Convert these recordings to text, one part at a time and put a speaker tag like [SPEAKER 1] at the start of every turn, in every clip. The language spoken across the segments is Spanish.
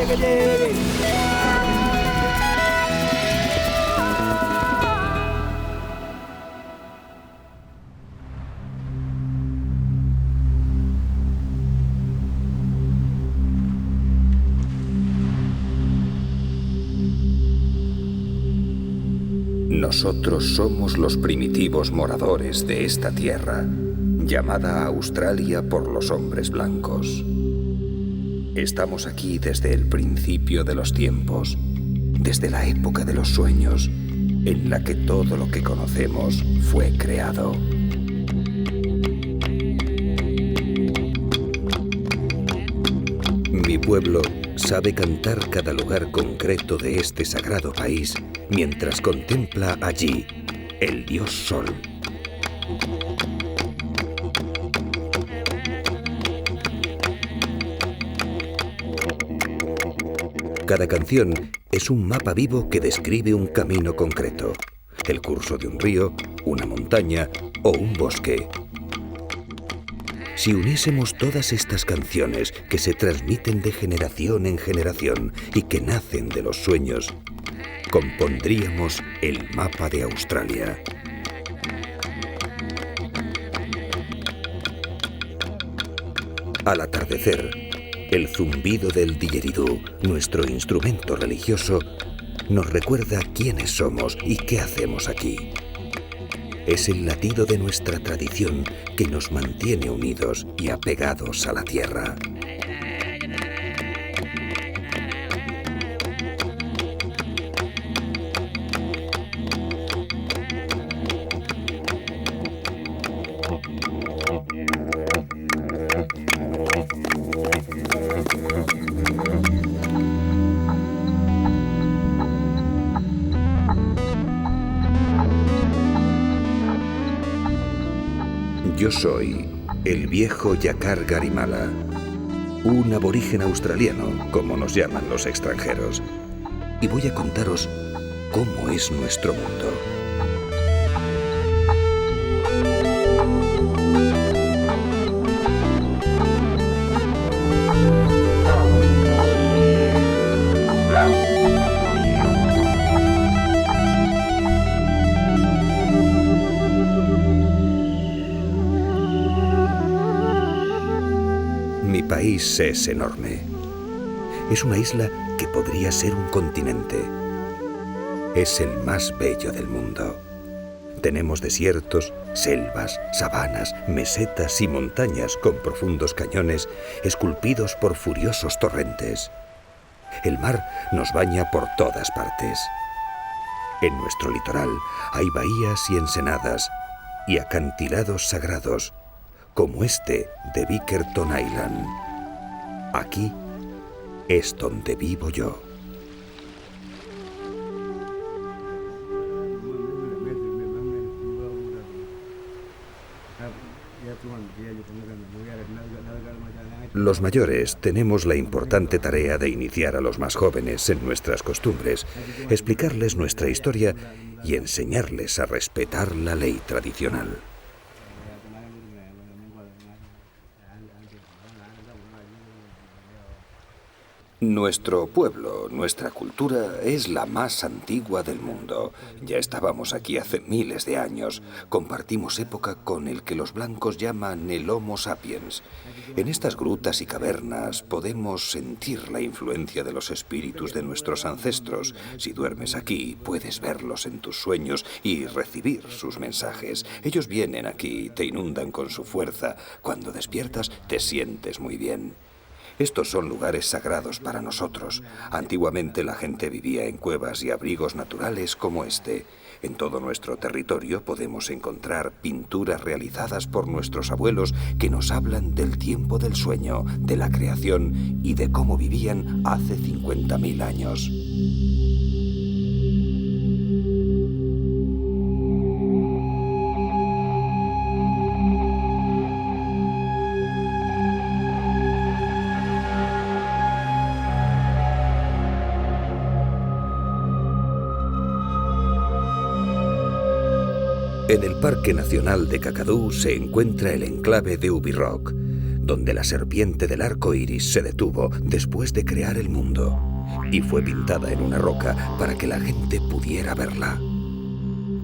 [SPEAKER 1] quiere que llegue.
[SPEAKER 2] Nosotros somos los primitivos moradores de esta tierra, llamada Australia por los hombres blancos. Estamos aquí desde el principio de los tiempos, desde la época de los sueños, en la que todo lo que conocemos fue creado. Mi pueblo sabe cantar cada lugar concreto de este sagrado país mientras contempla allí el dios Sol. Cada canción es un mapa vivo que describe un camino concreto, el curso de un río, una montaña o un bosque. Si uniésemos todas estas canciones que se transmiten de generación en generación y que nacen de los sueños, compondríamos el mapa de Australia. Al atardecer, el zumbido del didgeridoo, nuestro instrumento religioso, nos recuerda quiénes somos y qué hacemos aquí. Es el latido de nuestra tradición que nos mantiene unidos y apegados a la tierra. Yo soy el viejo Yakar Garimala, un aborigen australiano, como nos llaman los extranjeros, y voy a contaros cómo es nuestro mundo. Mi país es enorme. Es una isla que podría ser un continente. Es el más bello del mundo. Tenemos desiertos, selvas, sabanas, mesetas y montañas con profundos cañones esculpidos por furiosos torrentes. El mar nos baña por todas partes. En nuestro litoral hay bahías y ensenadas y acantilados sagrados, como este de Bickerton Island. Aquí es donde vivo yo. Los mayores tenemos la importante tarea de iniciar a los más jóvenes en nuestras costumbres, explicarles nuestra historia y enseñarles a respetar la ley tradicional. Nuestro pueblo, nuestra cultura, es la más antigua del mundo. Ya estábamos aquí hace miles de años. Compartimos época con el que los blancos llaman el Homo sapiens. En estas grutas y cavernas podemos sentir la influencia de los espíritus de nuestros ancestros. Si duermes aquí, puedes verlos en tus sueños y recibir sus mensajes. Ellos vienen aquí, te inundan con su fuerza. Cuando despiertas, te sientes muy bien. Estos son lugares sagrados para nosotros. Antiguamente la gente vivía en cuevas y abrigos naturales como este. En todo nuestro territorio podemos encontrar pinturas realizadas por nuestros abuelos que nos hablan del tiempo del sueño, de la creación y de cómo vivían hace 50.000 años. En el Parque Nacional de Kakadu se encuentra el enclave de Ubi Rock, donde la serpiente del arco iris se detuvo después de crear el mundo, y fue pintada en una roca para que la gente pudiera verla.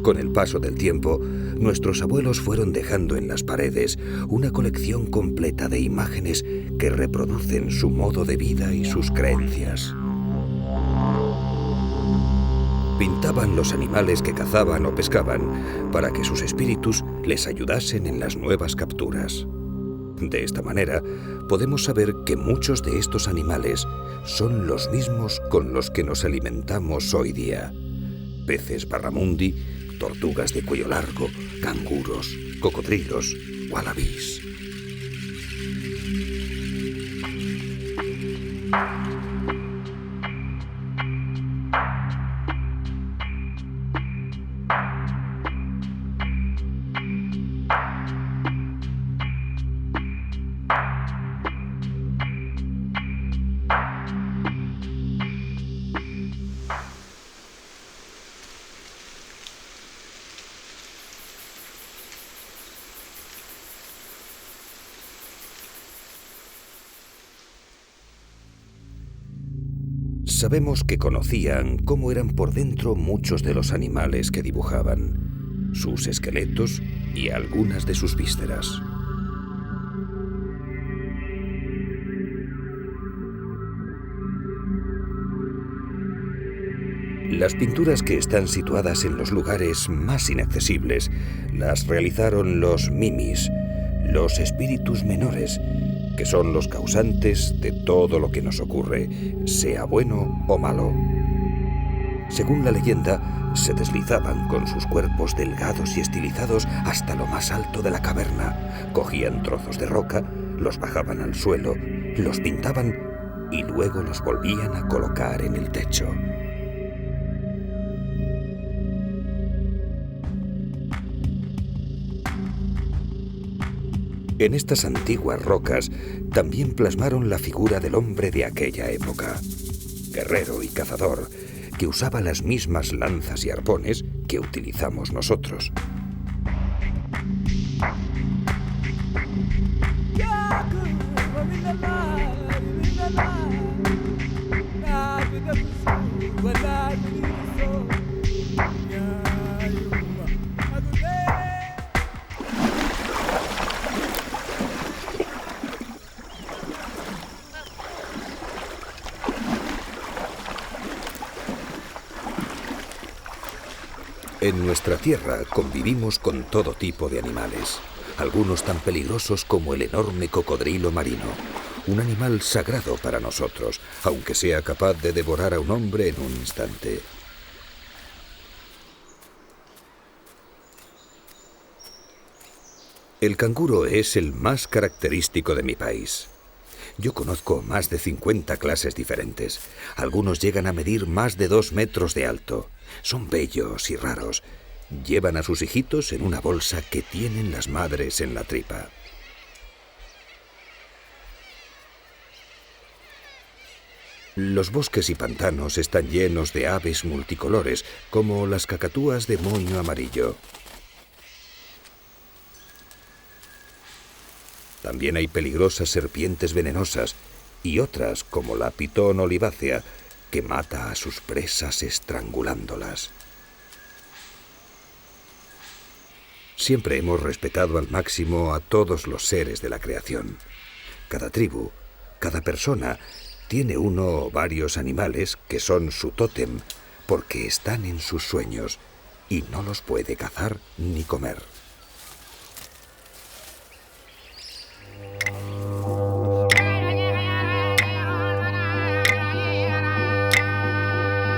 [SPEAKER 2] Con el paso del tiempo, nuestros abuelos fueron dejando en las paredes una colección completa de imágenes que reproducen su modo de vida y sus creencias. Pintaban los animales que cazaban o pescaban para que sus espíritus les ayudasen en las nuevas capturas. De esta manera, podemos saber que muchos de estos animales son los mismos con los que nos alimentamos hoy día. Peces barramundi, tortugas de cuello largo, canguros, cocodrilos, wallabies. Sabemos que conocían cómo eran por dentro muchos de los animales que dibujaban, sus esqueletos y algunas de sus vísceras. Las pinturas que están situadas en los lugares más inaccesibles las realizaron los mimis, los espíritus menores, que son los causantes de todo lo que nos ocurre, sea bueno o malo. Según la leyenda, se deslizaban con sus cuerpos delgados y estilizados hasta lo más alto de la caverna, cogían trozos de roca, los bajaban al suelo, los pintaban y luego los volvían a colocar en el techo. En estas antiguas rocas también plasmaron la figura del hombre de aquella época, guerrero y cazador, que usaba las mismas lanzas y arpones que utilizamos nosotros. En nuestra tierra convivimos con todo tipo de animales, algunos tan peligrosos como el enorme cocodrilo marino, un animal sagrado para nosotros, aunque sea capaz de devorar a un hombre en un instante. El canguro es el más característico de mi país. Yo conozco más de 50 clases diferentes. Algunos llegan a medir más de 2 metros de alto. Son bellos y raros. Llevan a sus hijitos en una bolsa que tienen las madres en la tripa. Los bosques y pantanos están llenos de aves multicolores, como las cacatúas de moño amarillo. También hay peligrosas serpientes venenosas y otras, como la pitón olivácea, que mata a sus presas estrangulándolas. Siempre hemos respetado al máximo a todos los seres de la creación. Cada tribu, cada persona, tiene uno o varios animales que son su tótem porque están en sus sueños y no los puede cazar ni comer.